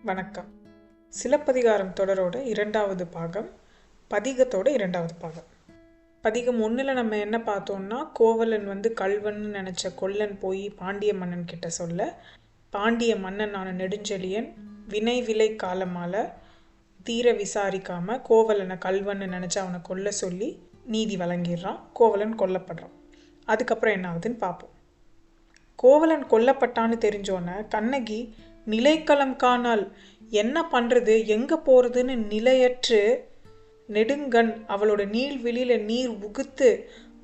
வணக்கம். சிலப்பதிகாரம் தொடரோட 2வது பாகம், பதிகத்தோட 2வது பாகம். பதிகம் 1ல் நம்ம என்ன பார்த்தோம்னா, கோவலன் கல்வன் நினச்ச கொல்லன் போய் பாண்டிய மன்னன் கிட்ட சொல்ல, பாண்டிய மன்னனான நெடுஞ்செழியன் வினை விலை காலமால தீர விசாரிக்காம கோவலனை கல்வன்னு நினச்சி அவனை கொல்ல சொல்லி நீதி வழங்கிடுறான். கோவலன் கொல்லப்படுறான். அதுக்கப்புறம் என்ன ஆகுதுன்னு பார்ப்போம். கோவலன் கொல்லப்பட்டான்னு தெரிஞ்சோன்னே கண்ணகி நிலைக்களம் காணால், என்ன பண்ணுறது எங்கே போகிறதுன்னு நிலையற்று நெடுங்கண் அவளோட நீள்வெளியில நீர் உகுத்து,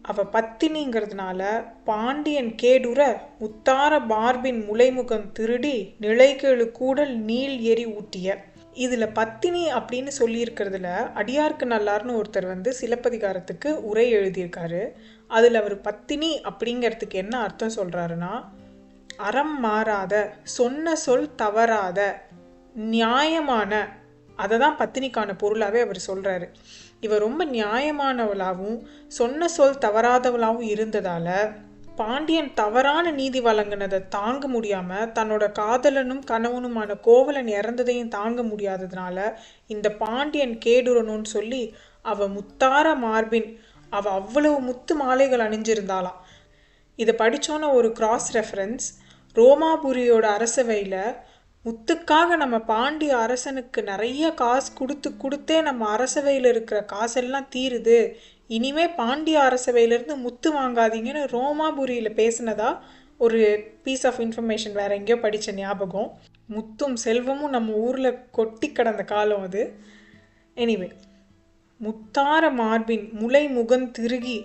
அவள் பத்தினிங்கிறதுனால பாண்டியன் கேடுற முத்தார மார்பின் முளைமுகம் திருடி நிலைகெழு கூடல் நீள் எரி ஊட்டிய. இதில் பத்தினி அப்படின்னு சொல்லியிருக்கிறதுல அடியார்க்கு நல்லார்னு ஒருத்தர் சிலப்பதிகாரத்துக்கு உரை எழுதியிருக்காரு. அதில் அவர் பத்தினி அப்படிங்கிறதுக்கு என்ன அர்த்தம் சொல்கிறாருன்னா, அறம் மாறாத, சொன்ன சொல் தவறாத, நியாயமான, அதை தான் பத்தினிக்கான பொருளாகவே அவர் சொல்கிறாரு. இவர் ரொம்ப நியாயமானவளாகவும் சொன்ன சொல் தவறாதவளாகவும் இருந்ததால் பாண்டியன் தவறான நீதி வழங்கினதை தாங்க முடியாமல் தன்னோட காதலனும் கணவனுமான கோவலன் இறந்ததையும் தாங்க முடியாததுனால இந்த பாண்டியன் கேடுறணும்னு சொல்லி அவள் முத்தார மார்பின், அவள் அவ்வளவு முத்து மாலைகள் அணிஞ்சிருந்தாளாம். இதை படித்தோன்னே ஒரு கிராஸ் ரெஃபரன்ஸ், ரோமாபுரியோட அரசவையில் முத்துக்காக நம்ம பாண்டிய அரசனுக்கு நிறைய காசு கொடுத்தே நம்ம அரசவையில் இருக்கிற காசெல்லாம் தீருது, இனிமே பாண்டிய அரசவையிலேருந்து முத்து வாங்காதீங்கன்னு ரோமாபுரியில் பேசினதா ஒரு பீஸ் ஆஃப் இன்ஃபர்மேஷன் வேற எங்கேயோ படித்த ஞாபகம். முத்தும் செல்வமும் நம்ம ஊரில் கொட்டி கிடந்த காலம் அது. எனிவே, முத்தார மார்பின் முளை முகம் திருகி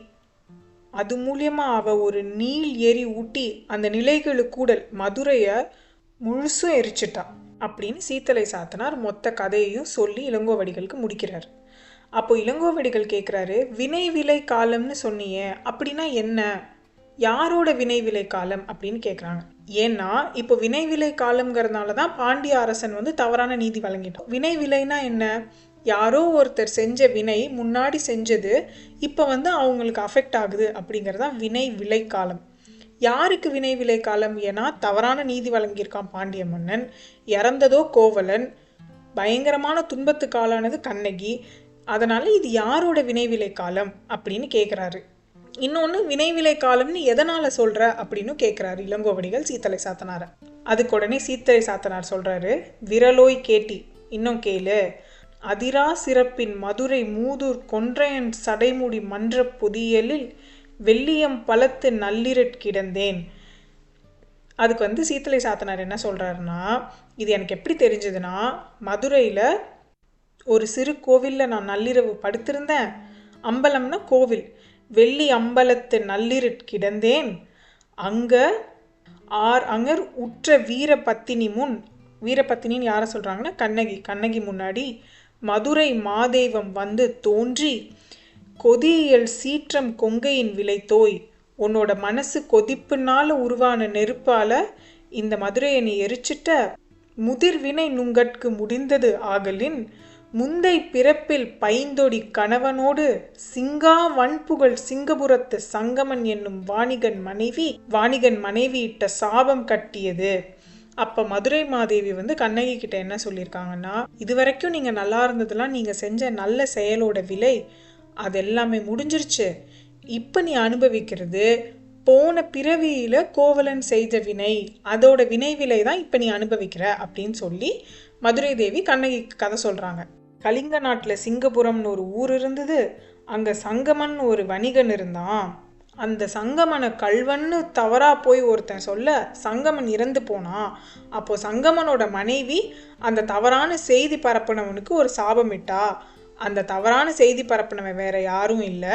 அது மூலியமாக அவள் ஒரு நீள் எரி ஊட்டி அந்த நிலைகளு கூடல் மதுரையை முழுசும் எரிச்சிட்டா அப்படின்னு சீத்தலை சாத்தனார் மொத்த கதையையும் சொல்லி இளங்கோவடிகளுக்கு முடிக்கிறார். அப்போ இளங்கோவடிகள் கேட்குறாரு, வினை விலை காலம்னு சொன்னியே, அப்படின்னா என்ன, யாரோட வினை விலை காலம் அப்படின்னு கேட்குறாங்க. ஏன்னா இப்போ வினை விலை காலம்ங்கிறதுனால தான் பாண்டிய அரசன் தவறான நீதி வழங்கிட்டான். வினை விலைனா என்ன, யாரோ ஒருத்தர் செஞ்ச வினை முன்னாடி செஞ்சது இப்போ அவங்களுக்கு அஃபெக்ட் ஆகுது அப்படிங்கிறதான் வினை விலை காலம். யாருக்கு வினை விலை காலம்? ஏன்னா தவறான நீதி வழங்கியிருக்கான் பாண்டிய மன்னன், இறந்ததோ கோவலன், பயங்கரமான துன்பத்துக்கு ஆளானது கண்ணகி, அதனால இது யாரோட வினை விலை காலம் அப்படின்னு கேட்குறாரு. இன்னொன்று, வினை விலை காலம்னு எதனால சொல்ற அப்படின்னு கேட்குறாரு இளங்கோவடிகள் சீத்தலை சாத்தனார. அதுக்கு உடனே சீத்தலை சாத்தனார் சொல்றாரு, விரலோய் கேட்டி, இன்னும் கேளு, அதிரா சிறப்பின் மதுரை மூதூர் கொன்றையன் சடைமுடி மன்ற பொதியலில் வெள்ளியம் பலத்து நள்ளிரட் கிடந்தேன். அதுக்கு சீத்தலை சாத்தனார் என்ன சொல்கிறாருன்னா, இது எனக்கு எப்படி தெரிஞ்சதுன்னா, மதுரையில் ஒரு சிறு கோவிலில் நான் நள்ளிரவு படுத்திருந்தேன். அம்பலம்னா கோவில். வெள்ளி அம்பலத்து நள்ளிரட் கிடந்தேன். அங்கர் உற்ற வீரபத்தினி முன், வீரபத்தினின்னு யாரை சொல்கிறாங்கன்னா கண்ணகி முன்னாடி மதுரை மாதேவம் தோன்றி, கொதியல் சீற்றம் கொங்கையின் விலை தோய், உன்னோட மனசு கொதிப்புனால உருவான நெருப்பால இந்த மதுரையை நீ எரிச்சிட்ட, முதிர்வினை நுங்கட்கு முடிந்தது ஆகலின், முந்தை பிறப்பில் பைந்தொடி கணவனோடு சிங்கா வன்புகழ் சிங்கபுரத்து சங்கமன் என்னும் வாணிகன் மனைவி இட்ட சாபம் கட்டியது. அப்போ மதுரை மாதேவி கண்ணகி கிட்ட என்ன சொல்லியிருக்காங்கன்னா, இது வரைக்கும் நீங்கள் நல்லா இருந்ததெல்லாம் நீங்கள் செஞ்ச நல்ல செயலோட விலை அது எல்லாமே முடிஞ்சிருச்சு. இப்போ நீ அனுபவிக்கிறது போன பிறவியில் கோவலன் செய்த வினை, அதோட வினை விலை தான் இப்போ நீ அனுபவிக்கிற அப்படின்னு சொல்லி மதுரை தேவி கண்ணகி கதை சொல்கிறாங்க. கலிங்க நாட்டில் சிங்கபுரம்னு ஒரு ஊர் இருந்தது. அங்கே சங்கமன் ஒரு வணிகன் இருந்தான். அந்த சங்கமனை கல்வன்னு தவறாக போய் ஒருத்தன் சொல்ல சங்கமன் இறந்து போனான். அப்போது சங்கமனோட மனைவி அந்த தவறான செய்தி பரப்பினவனுக்கு ஒரு சாபமிட்டா. அந்த தவறான செய்தி பரப்பினவன் வேற யாரும் இல்லை,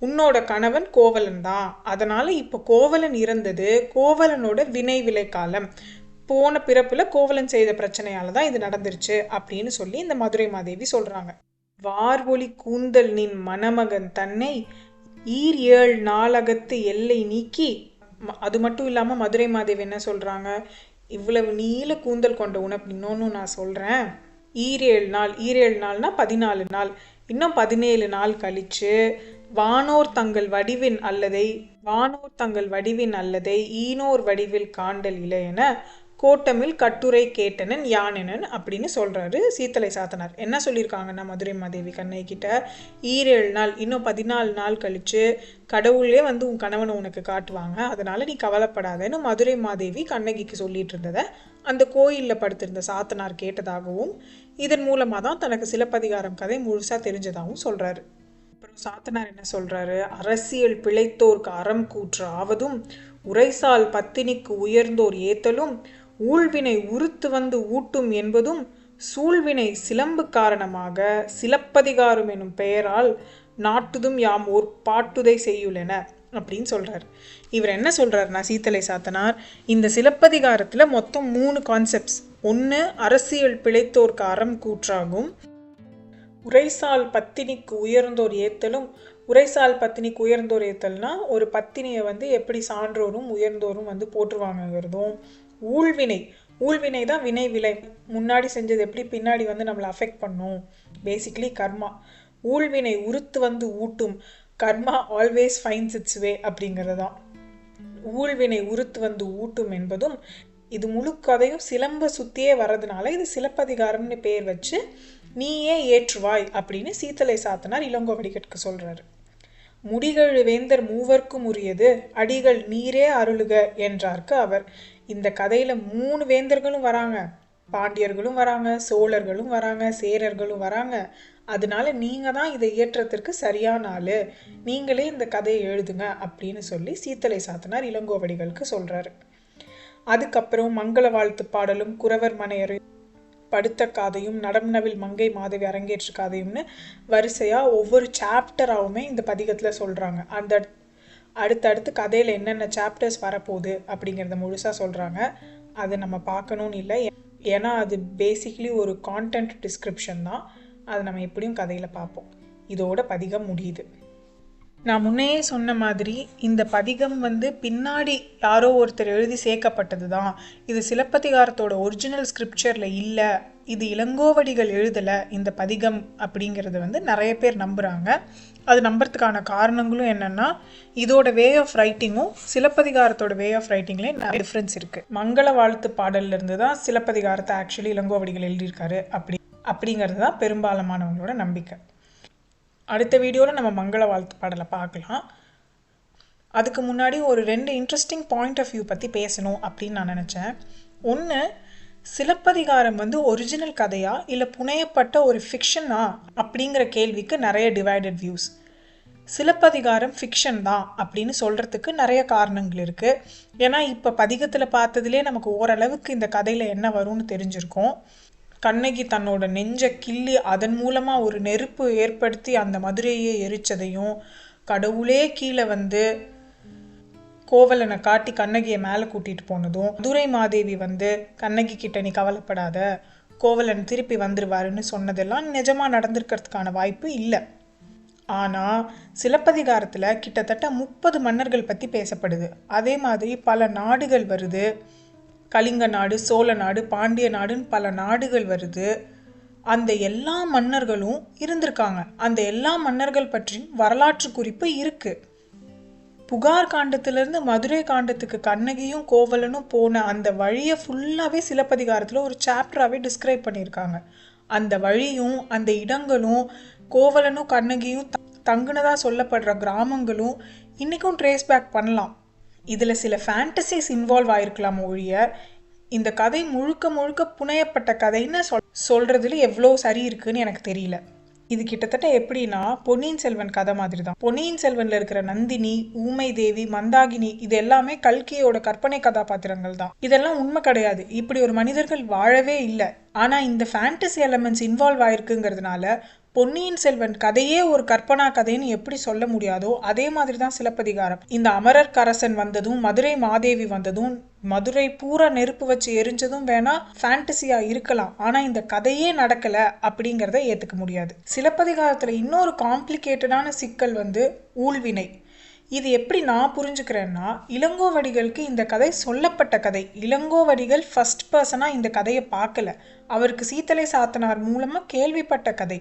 உன்னோட கணவன் கோவலன் தான். அதனால் இப்போ கோவலன் இறந்தது கோவலனோட வினை விலை காலம், போன பிறப்பில் கோவலன் செய்த பிரச்சனையால தான் இது நடந்துருச்சு அப்படின்னு சொல்லி இந்த மதுரை மாதேவி சொல்கிறாங்க. வார்வொலி கூந்தல் நின் மணமகன் தன்னை ஈர் 7 நாளகத்து எல்லை நீக்கி, அது மட்டும் இல்லாமல் மதுரை மாதேவி என்ன சொல்கிறாங்க, இவ்வளவு நீல கூந்தல் கொண்ட உனக்கு இன்னொன்று நான் சொல்கிறேன், ஈர் 7 நாள்னா 14 நாள், இன்னும் 17 நாள் கழித்து வானோர் தங்கள் வடிவின் அல்லதை ஈனோர் வடிவில் காண்டல் இலையென கோட்டமில் கட்டுரை கேட்டனன் யானெனன் அப்படின்னு சொல்கிறாரு சீத்தலை சாத்தனார். என்ன சொல்லியிருக்காங்கன்னா மதுரை மாதேவி கண்ணகி கிட்ட, 7 நாள் இன்னும் 14 நாள் கழித்து கடவுளே வந்து உன் கணவனை உனக்கு காட்டுவாங்க, அதனால் நீ கவலைப்படாதேன்னு மதுரை மாதேவி கண்ணகிக்கு சொல்லிட்டு இருந்ததை அந்த கோயிலில் படுத்திருந்த சாத்தனார் கேட்டதாகவும் இதன் மூலமாக தான் தனக்கு சிலப்பதிகாரம் கதை முழுசாக தெரிஞ்சதாகவும் சொல்கிறாரு. அப்புறம் சாத்தனார் என்ன சொல்கிறாரு, அரசியல் பிழைத்தோர்க்கு அறம் கூற்று ஆவதும் உரைசால் பத்தினிக்கு உயர்ந்தோர் ஏத்தலும் ஊழ்வினை உறுத்து வந்து ஊட்டும் என்பதும் சூழ்வினை சிலம்பு காரணமாக சிலப்பதிகாரம் எனும் பெயரால் நாட்டுதும் யாம் ஓர் பாட்டுதை செய்யுளென அப்படின்னு சொல்கிறார். இவர் என்ன சொல்கிறாருன்னா சீத்தலை சாத்தனார், இந்த சிலப்பதிகாரத்தில் மொத்தம் 3 கான்செப்ட்ஸ். ஒன்று, அரசியல் பிழைத்தோர்க்கு அறம் கூற்றாகும். உரைசால் பத்தினிக்கு உயர்ந்தோர் ஏத்தலும். உரைசால் பத்தினிக்கு உயர்ந்தோர் ஏத்தல்னா ஒரு பத்தினியை வந்து எப்படி சான்றோரும் உயர்ந்தோரும் வந்து போற்றுவாங்கங்கிறதும். ஊழ்வினை, ஊழ்வினை தான் வினை விளை, முன்னாடி செஞ்சது எப்படி பின்னாடி வந்து நம்மளை அஃபெக்ட் பண்ணும், பேசிக்லி கர்மா. ஊழ்வினை உறுத்து வந்து ஊட்டும், கர்மா ஆல்வேஸ் ஃபைன்ஸ் இட்ஸ் வே அப்படிங்கிறது தான். ஊழ்வினை உறுத்து வந்து ஊட்டும் என்பதும், இது முழு கதையும் சிலம்ப சுத்தியே வர்றதுனால இது சிலப்பதிகாரம்னு பேர் வச்சு நீயே ஏற்றுவாய் அப்படின்னு சீத்தலை சாத்தனார் இளங்கோவடிகளுக்கு சொல்றாரு. முடிகள் வேந்தர் மூவர்க்கும் உரியது அடிகள் நீரே அருளுக என்றார்க்கு அவர். இந்த கதையில 3 வேந்தர்களும் வராங்க, பாண்டியர்களும் வராங்க, சோழர்களும் வராங்க, சேரர்களும் வராங்க. அதனால நீங்க தான் இதை இயற்றத்திற்கு சரியான ஆளு, நீங்களே இந்த கதையை எழுதுங்க அப்படின்னு சொல்லி சீத்தலை சாத்தனார் இளங்கோவடிகளுக்கு சொல்றாரு. அதுக்கப்புறம் மங்கள வாழ்த்து பாடலும் குறவர் மனையரை படுத்த காதையும் நடம்னவில் மங்கை மாதவி அரங்கேற்று காதையும்னு வரிசையாக ஒவ்வொரு சாப்டராகவுமே இந்த பதிகத்தில் சொல்கிறாங்க. அந்த அடுத்தடுத்து கதையில் என்னென்ன சாப்டர்ஸ் வரப்போகுது அப்படிங்கிறத முழுசாக சொல்கிறாங்க. அதை நம்ம பார்க்கணுன்னு இல்லை, ஏன்னா அது பேசிக்லி ஒரு கான்டென்ட் டிஸ்கிரிப்ஷன் தான். அதை நம்ம எப்படியும் கதையில் பார்ப்போம். இதோட பதிகம் முடியுது. நான் முன்னையே சொன்ன மாதிரி இந்த பதிகம் வந்து பின்னாடி யாரோ ஒருத்தர் எழுதி சேர்க்கப்பட்டது தான். இது சிலப்பதிகாரத்தோட ஒரிஜினல் ஸ்கிரிப்சரில் இல்லை, இது இளங்கோவடிகள் எழுதலை இந்த பதிகம் அப்படிங்கிறது வந்து நிறைய பேர் நம்புகிறாங்க. அது நம்புறதுக்கான காரணங்களும் என்னென்னா, இதோட வே ஆஃப் ரைட்டிங்கும் சிலப்பதிகாரத்தோட வே ஆஃப் ரைட்டிங்லேயும் நிறைய டிஃப்ரென்ஸ் இருக்குது. மங்கள வாழ்த்து பாடல்லேருந்து தான் சிலப்பதிகாரத்தை ஆக்சுவலி இளங்கோவடிகள் எழுதியிருக்காரு அப்படிங்கிறது தான் பெரும்பாலானவங்களோட நம்பிக்கை. அடுத்த வீடியோவில் நம்ம மங்கள வாழ்த்து பாடலை பார்க்கலாம். அதுக்கு முன்னாடி ஒரு 2 இன்ட்ரெஸ்டிங் பாயிண்ட் ஆஃப் வியூ பற்றி பேசணும் அப்படின்னு நான் நினச்சேன். ஒன்று, சிலப்பதிகாரம் வந்து ஒரிஜினல் கதையா இல்லை புனையப்பட்ட ஒரு ஃபிக்ஷனா அப்படிங்கிற கேள்விக்கு நிறைய டிவைடட் வியூஸ். சிலப்பதிகாரம் ஃபிக்ஷன் தான் அப்படின்னு சொல்கிறதுக்கு நிறைய காரணங்கள் இருக்குது. ஏன்னா இப்போ பதிகத்தில் பார்த்ததுலேயே நமக்கு ஓரளவுக்கு இந்த கதையில் என்ன வரும்னு தெரிஞ்சிருக்கும். கண்ணகி தன்னோட நெஞ்சை கிள்ளி அதன் மூலமாக ஒரு நெருப்பு ஏற்படுத்தி அந்த மதுரையை எரிச்சதையும், கடவுளே கீழே வந்து கோவலனை காட்டி கண்ணகியை மேலே கூட்டிகிட்டு போனதும், மதுரை மாதேவி வந்து கண்ணகி கிட்ட நீ கவலைப்படாத, கோவலன் திருப்பி வந்துருவாருன்னு சொன்னதெல்லாம் நிஜமாக நடந்திருக்கிறதுக்கான வாய்ப்பு இல்லை. ஆனால் சிலப்பதிகாரத்தில் கிட்டத்தட்ட 30 மன்னர்கள் பற்றி பேசப்படுது. அதே மாதிரி பல நாடுகள் வருது. கலிங்க நாடு, சோழ நாடு, பாண்டிய நாடுன்னு பல நாடுகள் வருது. அந்த எல்லா மன்னர்களும் இருந்திருக்காங்க. அந்த எல்லா மன்னர்கள் பற்றியும் வரலாற்று குறிப்பு இருக்கு. புகார் காண்டத்திலிருந்து மதுரை காண்டத்துக்கு கண்ணகியும் கோவலனும் போன அந்த வழியை ஃபுல்லாகவே சிலப்பதிகாரத்தில் ஒரு சாப்டராகவே டிஸ்கிரைப் பண்ணியிருக்காங்க. அந்த வழியும் அந்த இடங்களும் கோவலனும் கண்ணகியும் தங்குனதாக சொல்லப்படுற கிராமங்களும் இன்றைக்கும் ட்ரேஸ் பேக் பண்ணலாம். இதில் சில ஃபேண்டசிஸ் இன்வால்வ் ஆகிருக்கலாம் ஒழிய இந்த கதை முழுக்க முழுக்க புனையப்பட்ட கதைன்னு சொல்கிறதுல எவ்வளோ சரி இருக்குன்னு எனக்கு தெரியல. இது கிட்டத்தட்ட எப்படின்னா பொன்னியின் செல்வன் கதை மாதிரி தான். பொன்னியின் செல்வனில் இருக்கிற நந்தினி, ஊமை தேவி, மந்தாகினி இது எல்லாமே கல்கியோட கற்பனை கதாபாத்திரங்கள் தான். இதெல்லாம் உண்மை கிடையாது. இப்படி ஒரு மனிதர்கள் வாழவே இல்லை. ஆனால் இந்த fantasy elements involve ஆயிருக்குங்கிறதுனால Ponniyin Selvan கதையே ஒரு கற்பனா கதைன்னு எப்படி சொல்ல முடியாதோ அதே மாதிரி தான் சிலப்பதிகாரம். இந்த அமரர் கரசன் வந்ததும், மதுரை மாதேவி வந்ததும், மதுரை பூரா நெருப்பு வச்சு எரிஞ்சதும் வேணா ஃபேண்டசியா இருக்கலாம். ஆனா இந்த கதையே நடக்கல அப்படிங்கிறத ஏத்துக்க முடியாது. சிலப்பதிகாரத்துல இன்னொரு காம்ப்ளிகேட்டடான சிக்கல் வந்து ஊழ்வினை. இது எப்படி நான் புரிஞ்சுக்கிறேன்னா, இளங்கோவடிகளுக்கு இந்த கதை சொல்லப்பட்ட கதை. இளங்கோவடிகள் ஃபர்ஸ்ட் பர்சனாக இந்த கதையை பார்க்கல, அவருக்கு சீத்தலை சாத்தனார் மூலமாக கேள்விப்பட்ட கதை.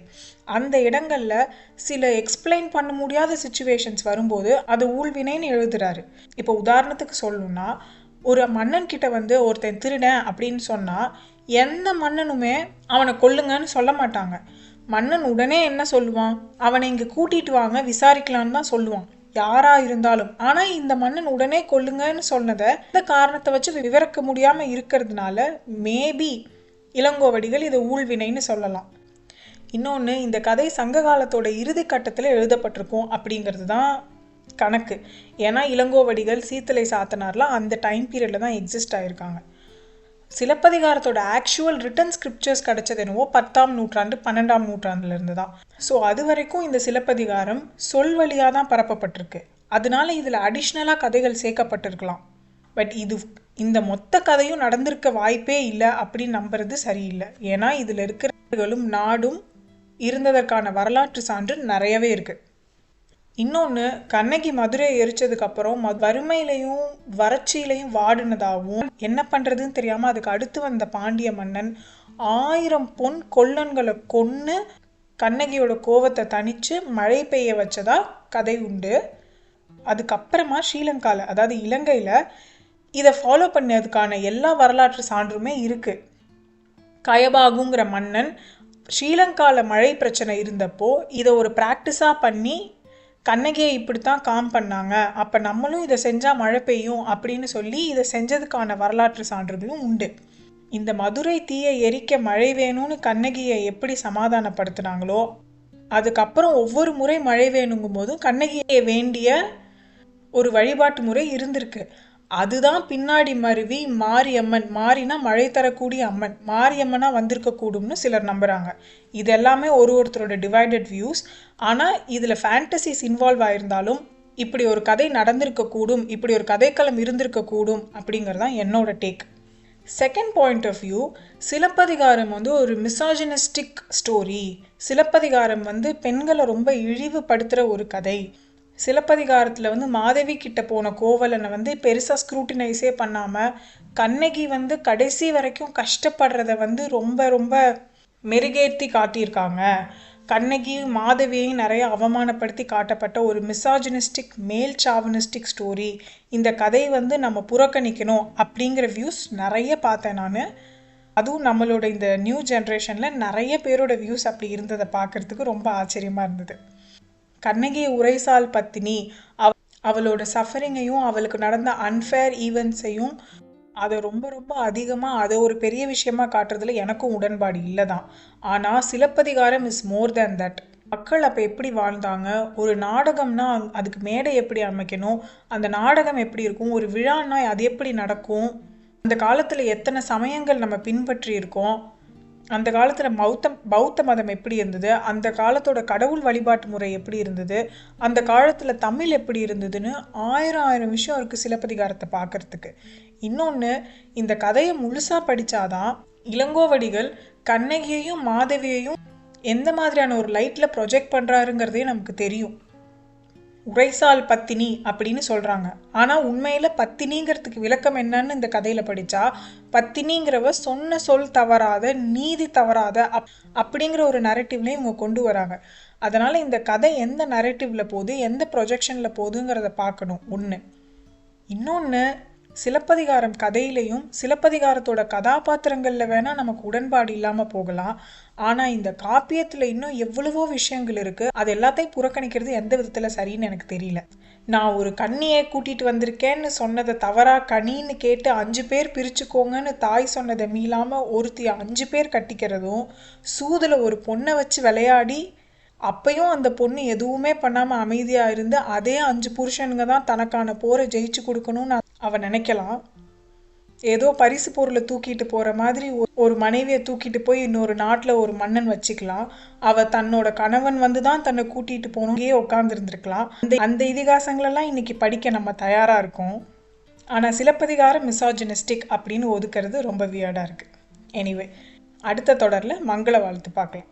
அந்த இடங்களில் சில எக்ஸ்பிளைன் பண்ண முடியாத சுச்சுவேஷன்ஸ் வரும்போது அது ஊழ்வினைன்னு எழுதுறாரு. இப்போ உதாரணத்துக்கு சொல்லணும்னா, ஒரு மன்னன் கிட்ட வந்து ஒருத்தன் திருடன் அப்படின்னு சொன்னால் எந்த மன்னனுமே அவனை கொல்லுங்கன்னு சொல்ல மாட்டாங்க. மன்னன் உடனே என்ன சொல்லுவான், அவனை இங்கே கூட்டிட்டு வாங்க விசாரிக்கலான்னு தான் சொல்லுவான், யாரா இருந்தாலும். ஆனால் இந்த மன்னன் உடனே கொல்லுங்கன்னு சொன்னதை இந்த காரணத்தை வச்சு விவரிக்க முடியாமல் இருக்கிறதுனால மேபி இளங்கோவடிகள் இதை ஊழ்வினைன்னு சொல்லலாம். இன்னொன்று, இந்த கதை சங்க காலத்தோட இறுதி கட்டத்தில் எழுதப்பட்டிருக்கும் அப்படிங்கிறது தான் கணக்கு. ஏன்னா இளங்கோவடிகள், சீத்தலை சாத்தனார்லாம் அந்த டைம் பீரியடில் தான் எக்ஸிஸ்ட் ஆகிருக்காங்க. சிலப்பதிகாரத்தோட ஆக்சுவல் ரிட்டன் ஸ்கிரிப்சர்ஸ் கிடைச்சது என்னவோ 10ஆம் நூற்றாண்டு 12ஆம் நூற்றாண்டுலேருந்து தான். ஸோ அது வரைக்கும் இந்த சிலப்பதிகாரம் சொல் வழியாக தான் பரப்பப்பட்டிருக்கு. அதனால இதில் அடிஷ்னலாக கதைகள் சேர்க்கப்பட்டிருக்கலாம். பட் இந்த மொத்த கதையும் நடந்திருக்க வாய்ப்பே இல்லை அப்படின்னு நம்புறது சரியில்லை. ஏன்னா இதில் இருக்கிறவர்களும் நாடும் இருந்ததற்கான வரலாற்று சான்று நிறையவே இருக்குது. இன்னொன்று, கண்ணகி மதுரை எரிச்சதுக்கப்புறம் வறுமையிலையும் வறட்சியிலையும் வாடினதாகவும் என்ன பண்ணுறதுன்னு தெரியாமல் அதுக்கு அடுத்து வந்த பாண்டிய மன்னன் 1000 பொன் கொல்லன்களை கொன்று கண்ணகியோட கோவத்தை தணித்து மழை பெய்ய வச்சதா கதை உண்டு. அதுக்கப்புறமா ஸ்ரீலங்காவில், அதாவது இலங்கையில் இதை ஃபாலோ பண்ணதுக்கான எல்லா வரலாற்று சான்றுமே இருக்குது. கயபாகுங்கிற மன்னன் ஸ்ரீலங்காவில் மழை பிரச்சனை இருந்தப்போ இதை ஒரு ப்ராக்டிஸாக பண்ணி கண்ணகியை இப்படித்தான் காம் பண்ணாங்க, அப்போ நம்மளும் இதை செஞ்சால் மழை பெய்யும் அப்படின்னு சொல்லி இதை செஞ்சதுக்கான வரலாற்று சான்றுகளும் உண்டு. இந்த மதுரை தீயை எரிக்க மழை வேணும்னு கண்ணகியை எப்படி சமாதானப்படுத்தினாங்களோ அதுக்கப்புறம் ஒவ்வொரு முறை மழை வேணுங்கும் போதும் கண்ணகியை வேண்டிய ஒரு வழிபாட்டு முறை இருந்திருக்கு. அதுதான் பின்னாடி மருவி மாரியம்மன், மாறினா மழை தரக்கூடிய அம்மன், மாரியம்மனா வந்திருக்கக்கூடும்னு சிலர் நம்புகிறாங்க. இது எல்லாமே ஒருத்தரோட டிவைடட் வியூஸ். ஆனால் இதில் ஃபேண்டசிஸ் இன்வால்வ் ஆயிருந்தாலும் இப்படி ஒரு கதை நடந்திருக்கக்கூடும், இப்படி ஒரு கதைக்களம் இருந்திருக்கக்கூடும் அப்படிங்கிறதான் என்னோட take. Second point of view, Silappathikaram வந்து ஒரு மிசாஜினிஸ்டிக் ஸ்டோரி. சிலப்பதிகாரம் வந்து பெண்களை ரொம்ப இழிவுபடுத்துகிற ஒரு கதை. சிலப்பதிகாரத்தில் வந்து மாதவி கிட்ட போன கோவலனை வந்து பெருசாக ஸ்க்ரூட்டினைஸே பண்ணாமல் கண்ணகி வந்து கடைசி வரைக்கும் கஷ்டப்படுறத வந்து ரொம்ப ரொம்ப மெருகேற்றி காட்டியிருக்காங்க. கண்ணகி மாதவியையும் நிறைய அவமானப்படுத்தி காட்டப்பட்ட ஒரு மிசாஜினிஸ்டிக் மேல் சாவனிஸ்டிக் ஸ்டோரி. இந்த கதை வந்து நம்ம புறக்கணிக்கணும் அப்படிங்கிற வியூஸ் நிறைய பார்த்தேன் நான். அதுவும் நம்மளோட இந்த நியூ ஜென்ரேஷனில் நிறைய பேரோட வியூஸ் அப்படி இருந்ததை பார்க்குறதுக்கு ரொம்ப ஆச்சரியமாக இருந்தது. கண்ணகி உரைசால் பத்தினி, அவளோட சஃபரிங்கையும் அவளுக்கு நடந்த அன்ஃபேர் ஈவெண்ட்ஸையும் அதை ரொம்ப ரொம்ப அதிகமாக அதை ஒரு பெரிய விஷயமா காட்டுறதுல எனக்கும் உடன்பாடு இல்லை தான். ஆனால் Silappathikaram is more than that. மக்கள் அப்போ எப்படி வாழ்ந்தாங்க, ஒரு நாடகம்னா அதுக்கு மேடை எப்படி அமைக்கணும், அந்த நாடகம் எப்படி இருக்கும், ஒரு விழான்னா அது எப்படி நடக்கும், அந்த காலத்தில் எத்தனை சமயங்கள் நம்ம பின்பற்றி இருக்கோம், அந்த காலத்தில் பௌத்த மதம் எப்படி இருந்தது, அந்த காலத்தோட கடவுள் வழிபாட்டு முறை எப்படி இருந்தது, அந்த காலத்தில் தமிழ் எப்படி இருந்ததுன்னு ஆயிரம் விஷயம் இருக்குது சிலப்பதிகாரத்தை பார்க்குறதுக்கு. இன்னொன்று, இந்த கதையை முழுசாக படித்தாதான் இளங்கோவடிகள் கண்ணகியையும் மாதவியையும் எந்த மாதிரியான ஒரு லைட்டில் ப்ரொஜெக்ட் பண்ணுறாருங்கிறதே நமக்கு தெரியும். உரைசால் பத்தினி அப்படின்னு சொல்கிறாங்க. ஆனால் உண்மையில் பத்தினிங்கிறதுக்கு விளக்கம் என்னன்னு இந்த கதையில் படித்தா, பத்தினிங்கிறவ சொன்ன சொல் தவறாத, நீதி தவறாத அப்படிங்கிற ஒரு நரேட்டிவ்லேயும் இவங்க கொண்டு வராங்க. அதனால் இந்த கதை எந்த நரேட்டிவில் போகுது, எந்த ப்ரொஜெக்ஷனில் போகுதுங்கிறத பார்க்கணும் ஒன்று. இன்னொன்று, சிலப்பதிகாரம் கதையிலையும் சிலப்பதிகாரத்தோட கதாபாத்திரங்களில் வேணால் நமக்கு உடன்பாடு இல்லாமல் போகலாம். ஆனால் இந்த காப்பியத்தில் இன்னும் எவ்வளவோ விஷயங்கள் இருக்குது. அது எல்லாத்தையும் புறக்கணிக்கிறது எந்த விதத்தில் சரின்னு எனக்கு தெரியல. நான் ஒரு கண்ணியை கூட்டிகிட்டு வந்திருக்கேன்னு சொன்னதை தவறாக கனின்னு கேட்டு 5 பேர் பிரிச்சுக்கோங்கன்னு தாய் சொன்னதை மீளாமல் ஒருத்தி 5 பேர் கட்டிக்கிறதும், சூதில் ஒரு பொண்ணை வச்சு விளையாடி அப்பையும் அந்த பொண்ணு எதுவுமே பண்ணாமல் அமைதியாக இருந்து அதே 5 புருஷனுங்க தான் தனக்கான போரை ஜெயிச்சு கொடுக்கணும்னு அவன் நினைக்கலாம். ஏதோ பரிசு பொருளை தூக்கிட்டு போகிற மாதிரி ஒரு மனைவியை தூக்கிட்டு போய் இன்னொரு நாட்டில் ஒரு மன்னன் வச்சுக்கலாம். அவள் தன்னோட கணவன் வந்து தான் தன்னை கூட்டிகிட்டு போகணுங்கே உட்காந்துருந்துருக்கலாம். அந்த இதிகாசங்களெல்லாம் இன்னைக்கு படிக்க நம்ம தயாராக இருக்கோம். ஆனால் சிலப்பதிகாரம் மிசாஜினிஸ்டிக் அப்படின்னு ஒதுக்கிறது ரொம்ப வியர்டாக இருக்குது. எனிவே, அடுத்த தொடரில் மங்கள வாழ்த்து பார்க்கலாம்.